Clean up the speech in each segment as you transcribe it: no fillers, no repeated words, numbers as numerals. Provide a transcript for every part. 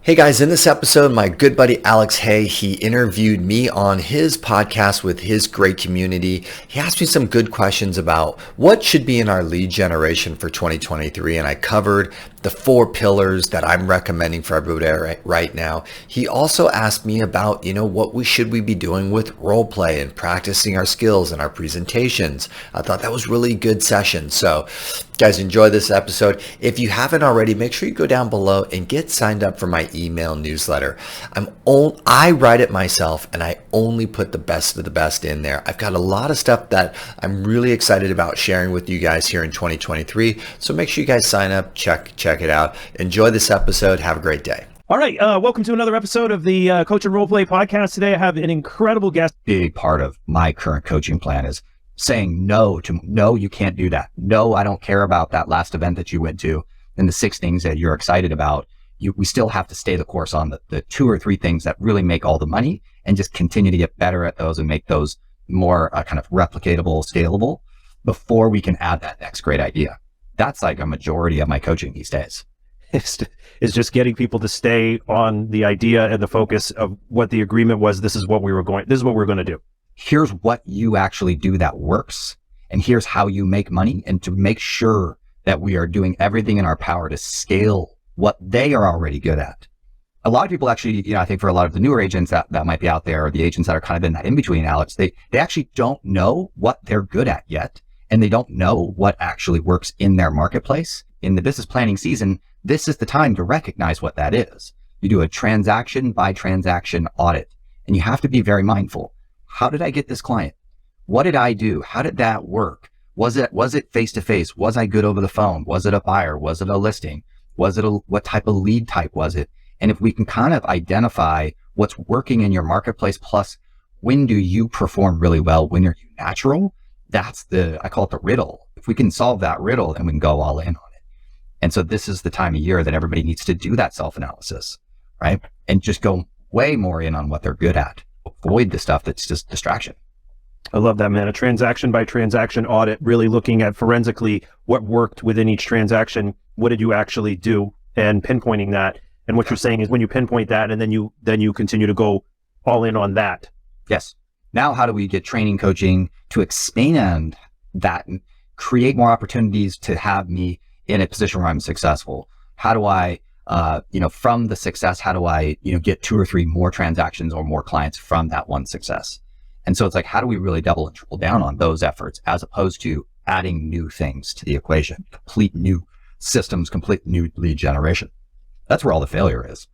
Hey guys, in this episode, my good buddy Alex Haigh, he interviewed me on his podcast with his great community. He asked me some good questions about what should be in our lead generation for 2023, and I covered the 4 pillars that I'm recommending for everybody right now. He also asked me about, what we should be doing with role play and practicing our skills and our presentations. I thought that was really good session. So guys, enjoy this episode. If you haven't already, make sure you go down below and get signed up for my email newsletter. I write it myself and I only put the best of the best in there. I've got a lot of stuff that I'm really excited about sharing with you guys here in 2023. So make sure you guys sign up, check it out. Enjoy this episode. Have a great day. All right. Welcome to another episode of the Coach and Role Play podcast. Today I have an incredible guest. Big part of my current coaching plan is saying no, you can't do that. No, I don't care about that last event that you went to and the 6 things that you're excited about. We still have to stay the course on the 2 or 3 things that really make all the money and just continue to get better at those and make those more kind of replicatable, scalable before we can add that next great idea. That's like a majority of my coaching these days. It's just getting people to stay on the idea and the focus of what the agreement was. This is what we're going to do. Here's what you actually do that works, and here's how you make money, and to make sure that we are doing everything in our power to scale what they are already good at. A lot of people actually, I think for a lot of the newer agents that might be out there, or the agents that are kind of in that in-between, Alex, they actually don't know what they're good at yet, and they don't know what actually works in their marketplace. In the business planning season, this is the time to recognize what that is. You do a transaction by transaction audit, and you have to be very mindful. How did I get this client? What did I do? How did that work? Was it face-to-face? Was I good over the phone? Was it a buyer? Was it a listing? What type of lead type was it? And if we can kind of identify what's working in your marketplace, plus when do you perform really well? When are you natural? That's I call it the riddle. If we can solve that riddle, then we can go all in on it. And so this is the time of year that everybody needs to do that self-analysis, right? And just go way more in on what they're good at. Avoid the stuff that's just distraction. I love that, man. A transaction by transaction audit, really looking at forensically what worked within each transaction. What did you actually do? And pinpointing that. And what you're saying is when you pinpoint that and then you continue to go all in on that. Yes. Now, how do we get training coaching to expand that and create more opportunities to have me in a position where I'm successful? How do I from the success, how do I, get 2 or 3 more transactions or more clients from that one success? And so it's like, how do we really double and triple down on those efforts as opposed to adding new things to the equation, complete new systems, complete new lead generation? That's where all the failure is.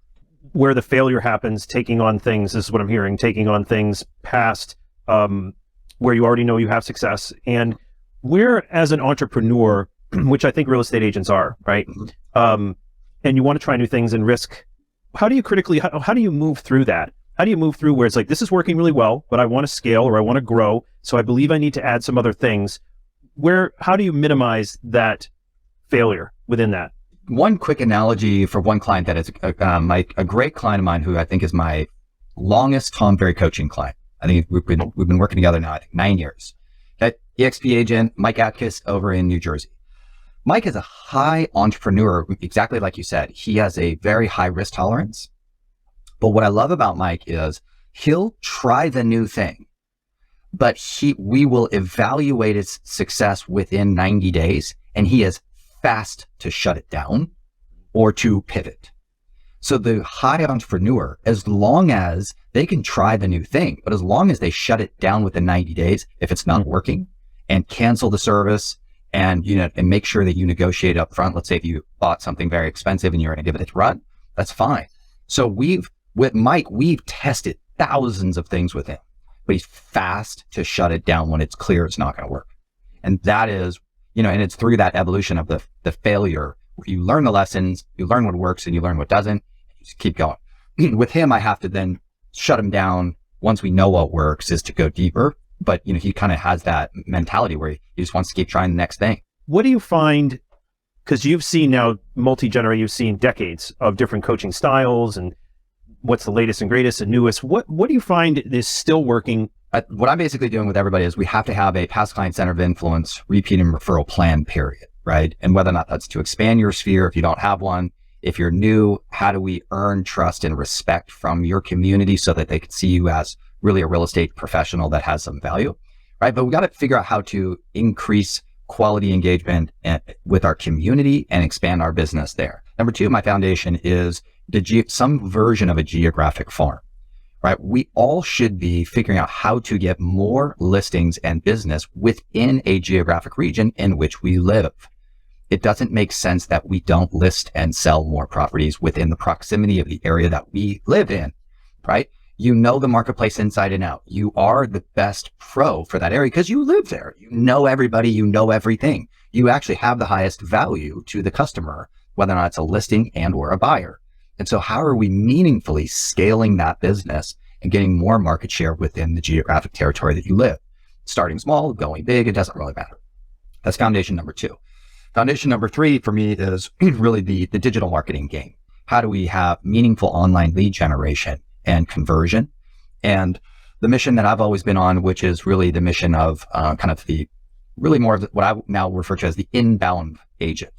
Where the failure happens, taking on things, this is what I'm hearing, taking on things past where you already know you have success. And where as an entrepreneur, which I think real estate agents are, right? And you want to try new things and risk. How do you move through that? How do you move through where it's like, this is working really well, but I want to scale or I want to grow. So I believe I need to add some other things. How do you minimize that failure within that? One quick analogy for one client that is a great client of mine who I think is my longest Tom Ferry coaching client. I think we've been working together now, I think 9 years. That EXP agent, Mike Atkiss over in New Jersey. Mike is a high entrepreneur, exactly like you said. He has a very high risk tolerance. But what I love about Mike is he'll try the new thing, but we will evaluate its success within 90 days, and he is fast to shut it down or to pivot. So the high entrepreneur, as long as they can try the new thing, but as long as they shut it down within 90 days, if it's not working, and cancel the service, and and make sure that you negotiate up front. Let's say if you bought something very expensive and you're going to give it a run, that's fine. So with Mike, we've tested thousands of things with him, but he's fast to shut it down when it's clear it's not going to work. And that is, and it's through that evolution of the failure where you learn the lessons, you learn what works and you learn what doesn't, and you just keep going. With him, I have to then shut him down once we know what works is to go deeper. But, he kind of has that mentality where he just wants to keep trying the next thing. What do you find, because you've seen now you've seen decades of different coaching styles and what's the latest and greatest and newest. What do you find is still working? What I'm basically doing with everybody is we have to have a past client center of influence, repeat and referral plan, period, right? And whether or not that's to expand your sphere if you don't have one, If you're new, how do we earn trust and respect from your community so that they can see you as really a real estate professional that has some value, right? But we got to figure out how to increase quality engagement with our community and expand our business there. Number two, my foundation is some version of a geographic farm, right? We all should be figuring out how to get more listings and business within a geographic region in which we live. It doesn't make sense that we don't list and sell more properties within the proximity of the area that we live in, right? You know the marketplace inside and out. You are the best pro for that area because you live there. You know everybody, you know everything. You actually have the highest value to the customer, whether or not it's a listing and or a buyer. And so how are we meaningfully scaling that business and getting more market share within the geographic territory that you live? Starting small, going big, it doesn't really matter. That's foundation number two. Foundation number three for me is really the digital marketing game. How do we have meaningful online lead generation and conversion? And the mission that I've always been on, which is really the mission of really more of what I now refer to as the inbound agent,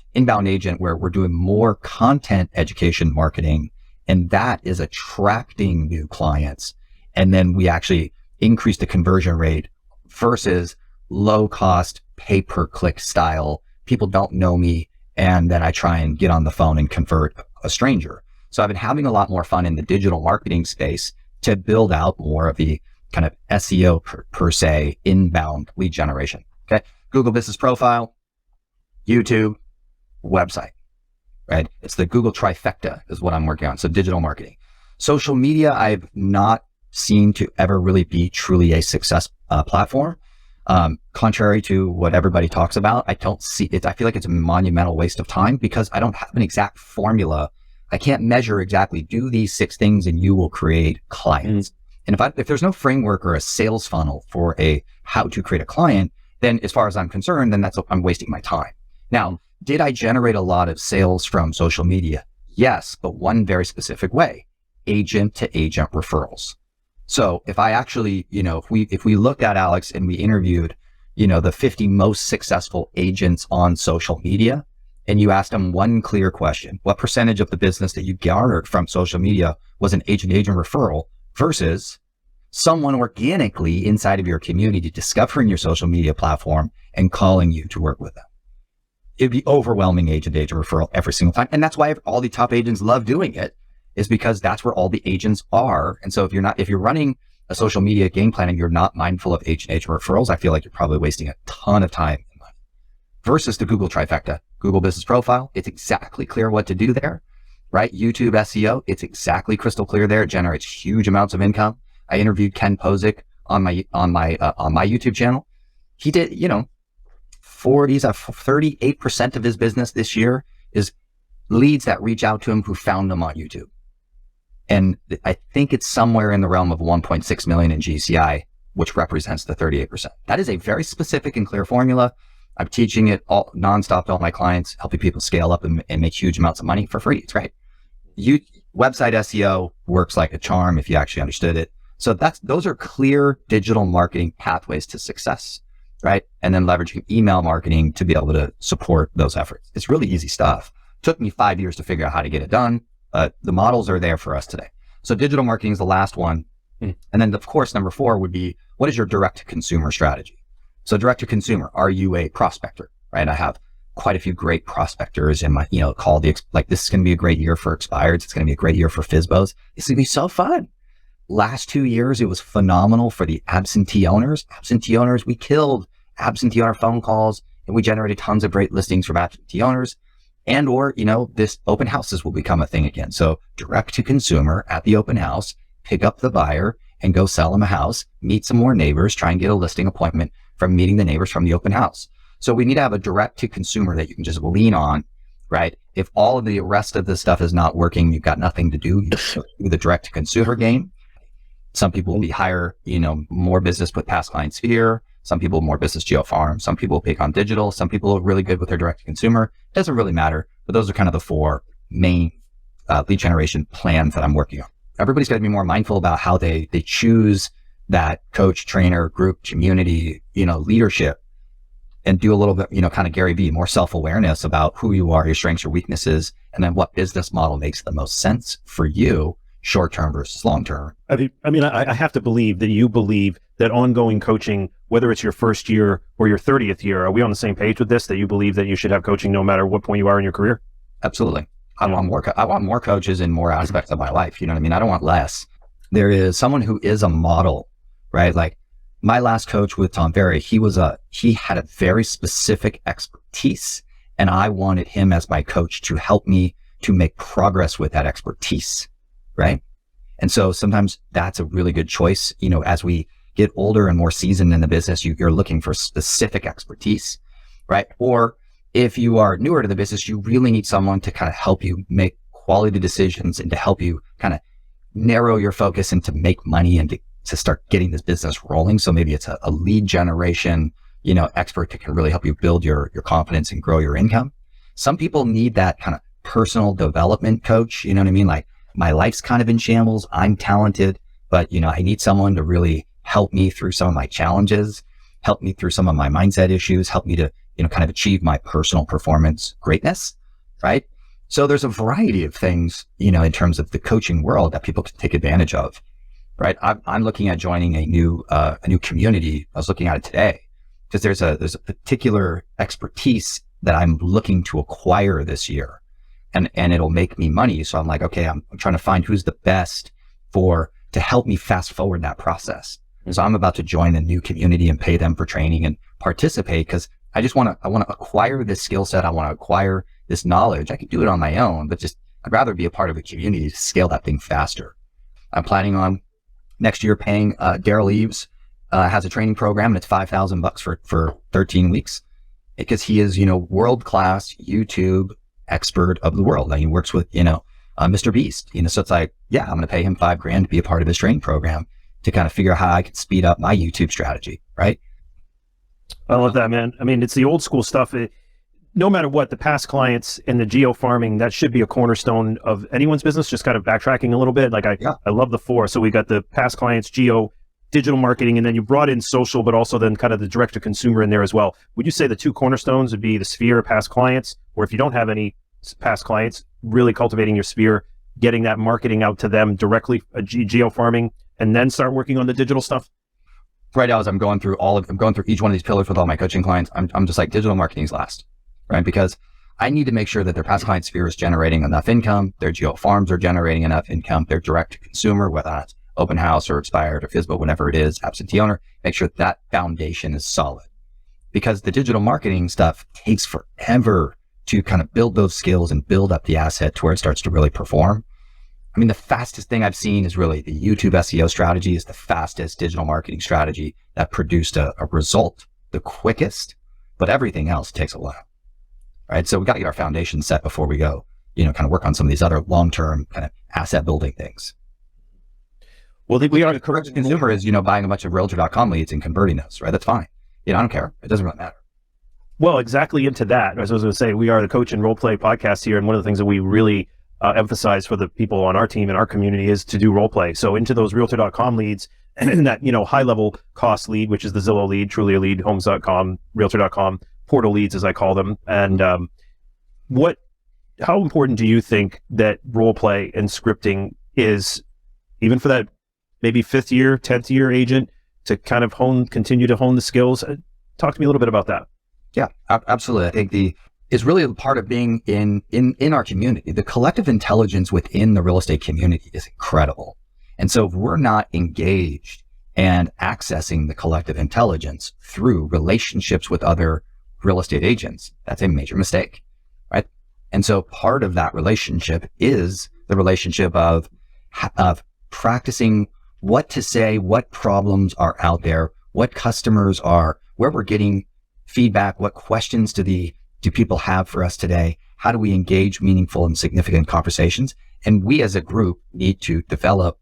where we're doing more content education marketing, and that is attracting new clients. And then we actually increase the conversion rate versus low cost pay-per-click style. People don't know me, and then I try and get on the phone and convert a stranger. So I've been having a lot more fun in the digital marketing space to build out more of the kind of SEO per se, inbound lead generation. Okay. Google Business Profile, YouTube, website, right? It's the Google trifecta is what I'm working on. So digital marketing. Social media, I've not seen to ever really be truly a success platform. Contrary to what everybody talks about, I don't see it. I feel like it's a monumental waste of time because I don't have an exact formula. I can't measure exactly, do these 6 things and you will create clients. And if there's no framework or a sales funnel for how to create a client, then as far as I'm concerned, then I'm wasting my time. Now, did I generate a lot of sales from social media? Yes, but one very specific way, agent to agent referrals. So if I actually, if we looked at Alex and we interviewed, the 50 most successful agents on social media, and you asked them one clear question, what percentage of the business that you garnered from social media was an agent-agent referral versus someone organically inside of your community discovering your social media platform and calling you to work with them? It'd be overwhelming agent-agent referral every single time. And that's why all the top agents love doing it, is because that's where all the agents are. And so if you're running a social media game plan and you're not mindful of agent referrals, I feel like you're probably wasting a ton of time and money. Versus the Google trifecta, Google Business Profile, it's exactly clear what to do there, right? YouTube SEO, it's exactly crystal clear there. It generates huge amounts of income. I interviewed Ken Posick on my YouTube channel. He did, 38% of his business this year is leads that reach out to him who found him on YouTube. And I think it's somewhere in the realm of 1.6 million in GCI, which represents the 38%. That is a very specific and clear formula. I'm teaching it all nonstop to all my clients, helping people scale up and make huge amounts of money for free. It's great. Website SEO works like a charm if you actually understood it. So those are clear digital marketing pathways to success, right? And then leveraging email marketing to be able to support those efforts. It's really easy stuff. Took me 5 years to figure out how to get it done. The models are there for us today. So digital marketing is the last one. And then of course, number 4 would be, what is your direct to consumer strategy? So direct to consumer, are you a prospector, right? I have quite a few great prospectors in my, this is going to be a great year for expireds. It's going to be a great year for FSBOs. It's going to be so fun. Last 2 years, it was phenomenal for the absentee owners. We killed absentee owner phone calls and we generated tons of great listings from absentee owners. And or, this open houses will become a thing again. So direct to consumer at the open house, pick up the buyer and go sell them a house, meet some more neighbors, try and get a listing appointment from meeting the neighbors from the open house. So we need to have a direct to consumer that you can just lean on, right? If all of the rest of the stuff is not working, you've got nothing to do. You do the direct to consumer game. Some people will be higher, more business with past clients here. Some people more business geo farm. Some people pick on digital. Some people are really good with their direct to consumer. It doesn't really matter, but those are kind of the 4 main lead generation plans that I'm working on. Everybody's got to be more mindful about how they choose that coach, trainer, group, community, leadership, and do a little bit, kind of Gary Vee, more self-awareness about who you are, your strengths, your weaknesses, and then what business model makes the most sense for you, short-term versus long-term. I have to believe that you believe that ongoing coaching, whether it's your first year or your 30th year, are we on the same page with this, that you believe that you should have coaching no matter what point you are in your career? Absolutely. I want more coaches in more aspects of my life. You know what I mean? I don't want less. There is someone who is a model, right? Like my last coach with Tom Ferry, he had a very specific expertise, and I wanted him as my coach to help me to make progress with that expertise, right? And so sometimes that's a really good choice. You know, as we get older and more seasoned in the business, you're looking for specific expertise, right? Or if you are newer to the business, you really need someone to kind of help you make quality decisions and to help you kind of narrow your focus and to make money and to start getting this business rolling. So maybe it's a lead generation, you know, expert that can really help you build your confidence and grow your income. Some people need that kind of personal development coach. You know what I mean? Like, my life's kind of in shambles. I'm talented, but you know, I need someone to really help me through some of my challenges, help me through some of my mindset issues, help me to, you know, kind of achieve my personal performance greatness, right? So there's a variety of things, you know, in terms of the coaching world that people can take advantage of, right? I'm looking at joining a new community. I was looking at it today because there's a particular expertise that I'm looking to acquire this year. And it'll make me money. So I'm like, okay, I'm trying to find who's the best to help me fast forward that process. And so I'm about to join a new community and pay them for training and participate because I want to acquire this skill set. I want to acquire this knowledge. I can do it on my own, but I'd rather be a part of a community to scale that thing faster. I'm planning on next year paying Daryl Eves has a training program, and it's $5,000 for 13 weeks because he is, you know, world-class YouTube expert of the world. And he works with, you know, Mr. Beast, you know, so it's like, yeah, I'm going to pay him $5,000 to be a part of his training program to kind of figure out how I can speed up my YouTube strategy. Right. I love that, man. I mean, it's the old school stuff. No matter what, the past clients and the geo farming, that should be a cornerstone of anyone's business. Just kind of backtracking a little bit. Like I love the four. So we got the past clients, geo, digital marketing, and then you brought in social, but also then kind of the direct to consumer in there as well. Would you say the two cornerstones would be the sphere, past clients, or if you don't have any past clients, really cultivating your sphere, getting that marketing out to them directly, geo farming, and then start working on the digital stuff? Right now, as I'm going through each one of these pillars with all my coaching clients, I'm just like, digital marketing's last, right? Because I need to make sure that their past client sphere is generating enough income, their geo farms are generating enough income, their direct to consumer, whether that's open house or expired or FISBO, whatever it is, absentee owner, make sure that foundation is solid. Because the digital marketing stuff takes forever to kind of build those skills and build up the asset to where it starts to really perform. I mean, the fastest thing I've seen is really the YouTube SEO strategy is the fastest digital marketing strategy that produced a result the quickest, but everything else takes a while, right? So we got to get our foundation set before we go, you know, kind of work on some of these other long-term kind of asset building things. Well, we are the correct consumer is, you know, buying a bunch of realtor.com leads and converting those, right? That's fine. You know, I don't care. It doesn't really matter. Well, exactly into that. As I was going to say, we are the Coach and Role Play podcast here. And one of the things that we really emphasize for the people on our team and our community is to do role play. So into those realtor.com leads and in that, you know, high level cost lead, which is the Zillow lead, Trulia lead, homes.com, realtor.com, portal leads, as I call them. And how important do you think that role play and scripting is, even for that maybe 5th year, 10th year agent, to kind of continue to hone the skills? Talk to me a little bit about that. Yeah, absolutely. I think is really a part of being in our community. The collective intelligence within the real estate community is incredible. And so if we're not engaged and accessing the collective intelligence through relationships with other real estate agents, that's a major mistake, right? And so part of that relationship is the relationship of practicing what to say, what problems are out there, what customers are, where we're getting feedback, what questions do people have for us today? How do we engage meaningful and significant conversations? And we as a group need to develop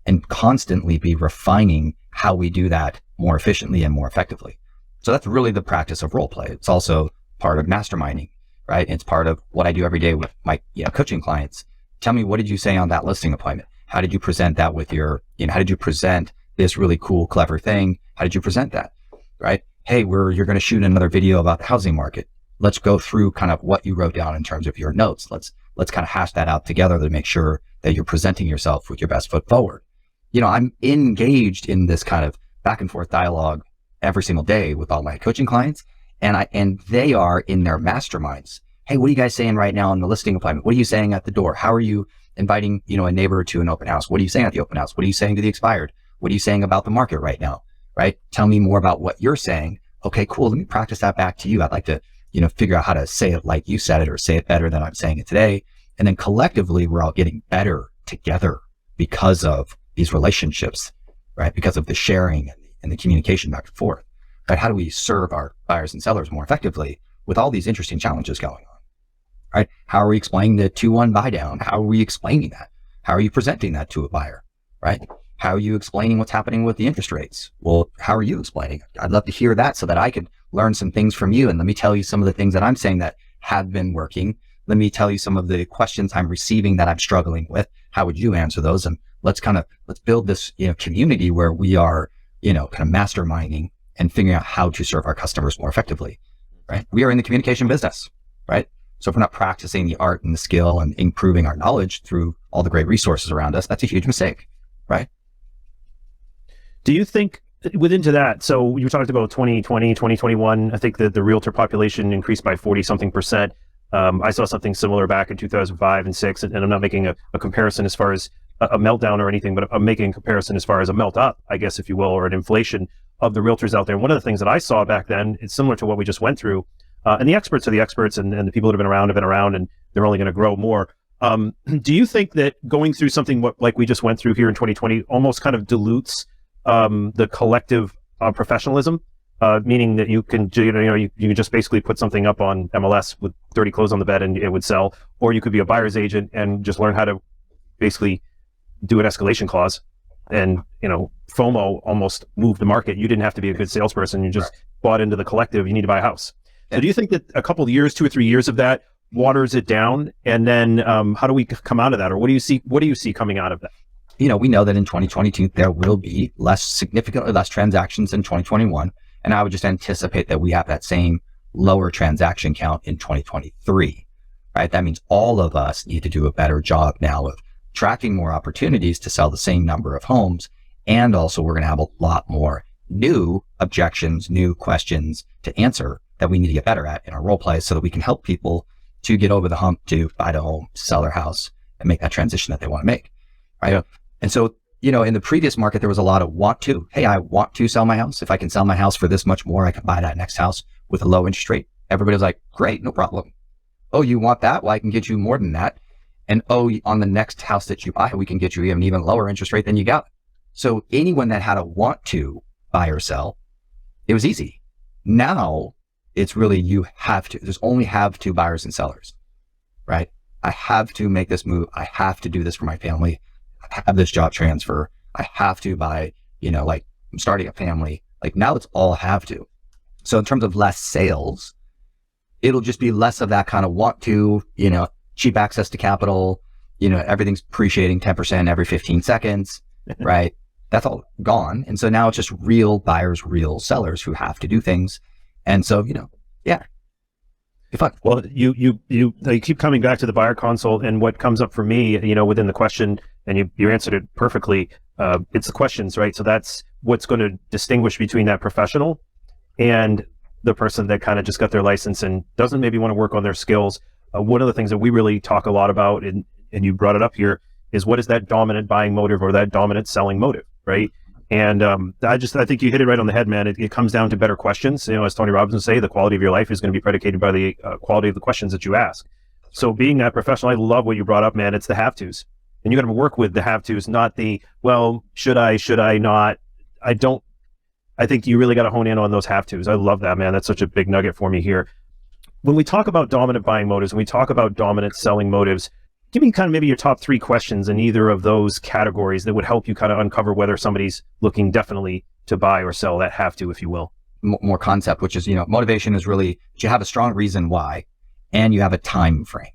and constantly be refining how we do that more efficiently and more effectively. So that's really the practice of role play. It's also part of masterminding, right? It's part of what I do every day with my coaching clients. Tell me, what did you say on that listing appointment? How did you present that with how did you present this really cool, clever thing? How did you present that, right? Hey, you're going to shoot another video about the housing market. Let's go through kind of what you wrote down in terms of your notes. Let's let's kind of hash that out together to make sure that you're presenting yourself with your best foot forward. I'm engaged in this kind of back and forth dialogue every single day with all my coaching clients, and they are in their masterminds. Hey, what are you guys saying right now in the listing appointment? What are you saying at the door? How are you inviting, a neighbor to an open house? What are you saying at the open house? What are you saying to the expired? What are you saying about the market right now? Right? Tell me more about what you're saying. Okay, cool. Let me practice that back to you. I'd like to, figure out how to say it like you said it, or say it better than I'm saying it today. And then collectively, we're all getting better together because of these relationships, right? Because of the sharing and the communication back and forth. Right? How do we serve our buyers and sellers more effectively with all these interesting challenges going on? Right? How are we explaining the 2-1 buy down? How are we explaining that? How are you presenting that to a buyer? Right? How are you explaining what's happening with the interest rates? Well, how are you explaining? I'd love to hear that so that I could learn some things from you. And let me tell you some of the things that I'm saying that have been working. Let me tell you some of the questions I'm receiving that I'm struggling with. How would you answer those? And let's build this, community where we are, kind of masterminding and figuring out how to serve our customers more effectively, right? We are in the communication business, right? So if we're not practicing the art and the skill and improving our knowledge through all the great resources around us, that's a huge mistake, right? Do you think within to that, so you talked about 2020, 2021, I think that the realtor population increased by 40 something percent. I saw something similar back in 2005 and 6, and I'm not making a comparison as far as a meltdown or anything, but I'm making a comparison as far as a melt up, I guess, if you will, or an inflation of the realtors out there. And one of the things that I saw back then, it's similar to what we just went through, and the experts are the experts, and the people that have been around, and they're only going to grow more. Do you think that going through something like we just went through here in 2020 almost kind of dilutes the collective professionalism, meaning that you can just basically put something up on MLS with 30 clothes on the bed and it would sell, or you could be a buyer's agent and just learn how to basically do an escalation clause and, FOMO almost move the market. You didn't have to be a good salesperson. You just bought into the collective. You need to buy a house. So do you think that a couple of years, 2 or 3 years of that waters it down? And then how do we come out of that? Or what do you see coming out of that? We know that in 2022, there will be significantly less transactions in 2021. And I would just anticipate that we have that same lower transaction count in 2023, right? That means all of us need to do a better job now of tracking more opportunities to sell the same number of homes. And also we're going to have a lot more new objections, new questions to answer that we need to get better at in our role plays so that we can help people to get over the hump to buy the home, sell their house, and make that transition that they want to make, right? Yeah. And so, in the previous market, there was a lot of want to. Hey, I want to sell my house. If I can sell my house for this much more, I can buy that next house with a low interest rate. Everybody was like, great, no problem. Oh, you want that? Well, I can get you more than that. And on the next house that you buy, we can get you an even lower interest rate than you got. So anyone that had a want to buy or sell, it was easy. Now it's really you have to. There's only have to buyers and sellers, right? I have to make this move. I have to do this for my family. I have this job transfer. I have to buy, like I'm starting a family. Like now it's all have to. So in terms of less sales, it'll just be less of that kind of want to, cheap access to capital, everything's appreciating 10% every 15 seconds, right? That's all gone. And so now it's just real buyers, real sellers who have to do things. And so, yeah, be fun. Well, you keep coming back to the buyer consult, and what comes up for me, within the question, and you answered it perfectly. It's the questions, right? So that's what's going to distinguish between that professional and the person that kind of just got their license and doesn't maybe want to work on their skills. One of the things that we really talk a lot about, and you brought it up here, is what is that dominant buying motive or that dominant selling motive, right? And I think you hit it right on the head, man. It comes down to better questions. As Tony Robbins would say, the quality of your life is going to be predicated by the quality of the questions that you ask. So being that professional, I love what you brought up, man. It's the have-tos. And you got to work with the have-tos, not the, well, should I not? I think you really got to hone in on those have-tos. I love that, man. That's such a big nugget for me here. When we talk about dominant buying motives, when we talk about dominant selling motives, give me kind of maybe your top 3 questions in either of those categories that would help you kind of uncover whether somebody's looking definitely to buy or sell that have to, if you will. More concept, which is, motivation is really, you have a strong reason why, and you have a time frame.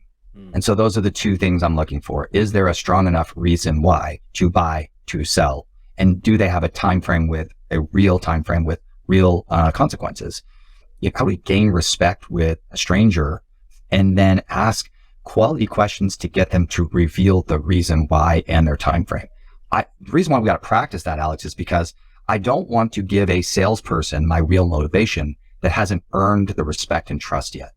And so those are the 2 things I'm looking for. Is there a strong enough reason why to buy, to sell? And do they have a time frame with a real time frame with real consequences? How do we gain respect with a stranger and then ask quality questions to get them to reveal the reason why and their time frame. The reason why we got to practice that, Alex, is because I don't want to give a salesperson my real motivation that hasn't earned the respect and trust yet.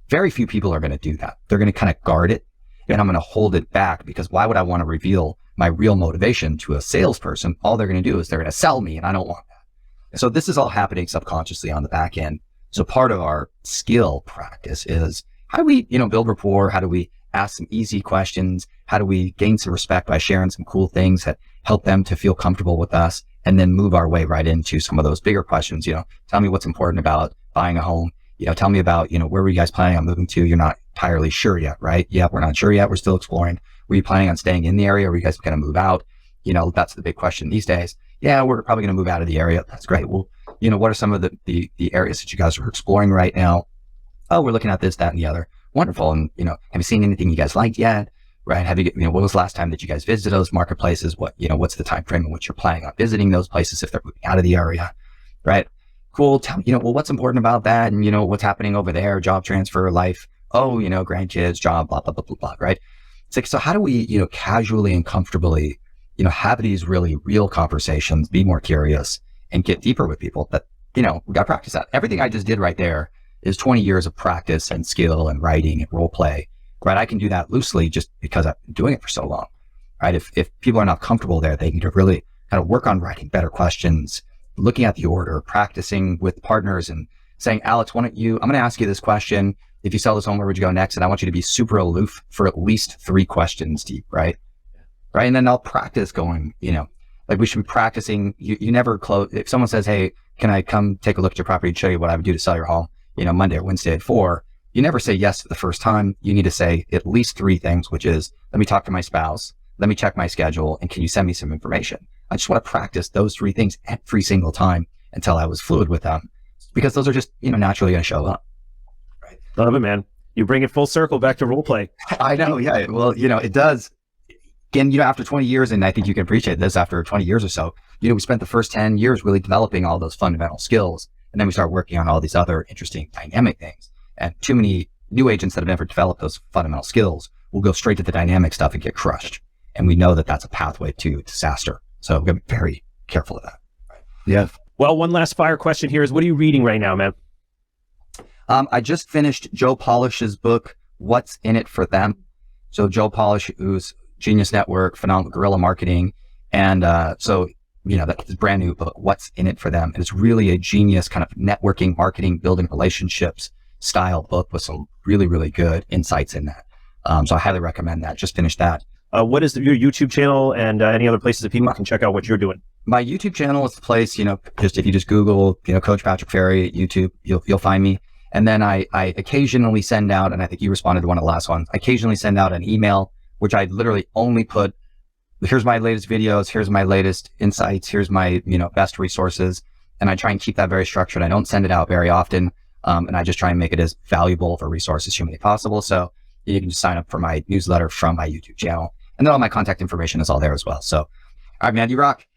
Very few people are going to do that. They're going to kind of guard it, and I'm going to hold it back, because why would I want to reveal my real motivation to a salesperson? All they're going to do is they're going to sell me, and I don't want that. So this is all happening subconsciously on the back end. So part of our skill practice is, how do we, build rapport? How do we ask some easy questions? How do we gain some respect by sharing some cool things that help them to feel comfortable with us, and then move our way right into some of those bigger questions? Tell me what's important about buying a home. Tell me about, where were you guys planning on moving to? You're not entirely sure yet, right? Yeah, we're not sure yet. We're still exploring. Were you planning on staying in the area, or were you guys going to move out? That's the big question these days. Yeah, we're probably going to move out of the area. That's great. Well, what are some of the areas that you guys are exploring right now? Oh, we're looking at this, that, and the other. Wonderful. And, have you seen anything you guys liked yet? Right? Have you, what was the last time that you guys visited those marketplaces? What's the time frame in which you're planning on visiting those places if they're moving out of the area? Right? Cool. Tell me, what's important about that? And, what's happening over there? Job transfer, life. Oh, grandkids, job, blah, blah, blah, blah, blah. Right? It's like, so how do we, casually and comfortably, have these really real conversations, be more curious, and get deeper with people? That, we got to practice that. Everything I just did right there is 20 years of practice and skill and writing and role play, right? I can do that loosely just because I've been doing it for so long, right? If people are not comfortable there, they need to really kind of work on writing better questions, looking at the order, practicing with partners and saying, Alex, I'm going to ask you this question. If you sell this home, where would you go next? And I want you to be super aloof for at least 3 questions deep, right? Right. And then I'll practice going, like we should be practicing. You never close. If someone says, hey, can I come take a look at your property and show you what I would do to sell your home, Monday or Wednesday at 4, you never say yes the first time. You need to say at least 3 things, which is, let me talk to my spouse, let me check my schedule, and can you send me some information? I just want to practice those 3 things every single time until I was fluid with them, because those are just, naturally going to show up. Right. Love it, man. You bring it full circle back to role play. I know. Yeah. Well, it does. Again, after 20 years, and I think you can appreciate this, after 20 years or so, we spent the first 10 years really developing all those fundamental skills. And then we start working on all these other interesting dynamic things. And too many new agents that have never developed those fundamental skills will go straight to the dynamic stuff and get crushed. And we know that that's a pathway to disaster. So we've got to be very careful of that. Right? Yeah. Well, one last fire question here is, what are you reading right now, man? I just finished Joe Polish's book, What's in It for Them. So Joe Polish, who's Genius Network, phenomenal guerrilla marketing. And that's his brand new book, What's in It for Them. And it's really a genius kind of networking, marketing, building relationships style book with some really, really good insights in that. So I highly recommend that. Just finished that. What is your YouTube channel and any other places that people can check out what you're doing? My YouTube channel is the place, just if you just Google, Coach Patrick Ferry, YouTube, you'll find me. And then I occasionally send out, and I think you responded to one of the last ones, I occasionally send out an email, which I literally only put, here's my latest videos, here's my latest insights, here's my, best resources. And I try and keep that very structured. I don't send it out very often. And I just try and make it as valuable of a resource as humanly possible. So you can just sign up for my newsletter from my YouTube channel. And then all my contact information is all there as well. So, all right, man, you rock.